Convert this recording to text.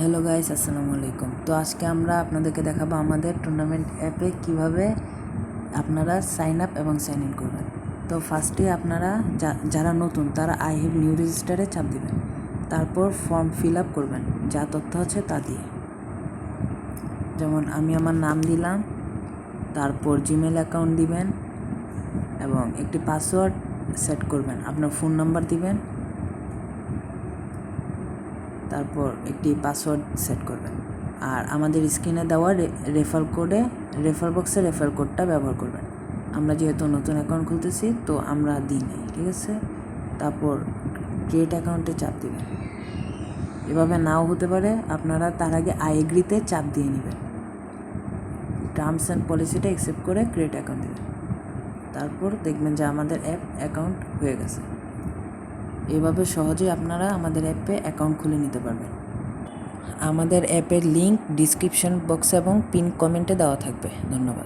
Hello guys, আসসালামু আলাইকুম। তো আজকে আমরা আপনাদেরকে দেখাবো আমাদের টুর্নামেন্ট অ্যাপে কিভাবে আপনারা সাইন আপ এবং সাইন ইন করবেন। তো ফার্স্টে আপনারা যারা নতুন তারা আই হ্যাভ নিউ রেজিস্টারে চাপ দিবেন, তারপর ফর্ম ফিল আপ করবেন যা তথ্য আছে তা দিয়ে। যেমন আমি আমার নাম দিলাম, তারপর জিমেল অ্যাকাউন্ট দিবেন এবং একটি পাসওয়ার্ড সেট করবেন। আপনার ফোন নাম্বার দিবেন, তারপর একটি পাসওয়ার্ড সেট করবেন। আর আমাদের স্ক্রিনে দেওয়া রেফার বক্সে রেফার কোডটা ব্যবহার করবেন। আমরা যেহেতু নতুন অ্যাকাউন্ট খুলতেছি তো আমরা দিই নাই, ঠিক আছে। তারপর ক্রিয়েট অ্যাকাউন্টে চাপ দিবেন। এভাবে নাও হতে পারে, আপনারা তার আগে আই এগ্রিতে চাপ দিয়ে নেবেন। টার্মস অ্যান্ড পলিসিটা অ্যাকসেপ্ট করে ক্রিয়েট অ্যাকাউন্ট দেবেন। তারপর দেখবেন যে আমাদের অ্যাকাউন্ট হয়ে গেছে। এভাবে সহজেই আপনারা আমাদের অ্যাপে অ্যাকাউন্ট খুলে নিতে পারবেন। আমাদের অ্যাপের লিঙ্ক ডিসক্রিপশন বক্সে এবং পিন কমেন্টে দেওয়া থাকবে। ধন্যবাদ।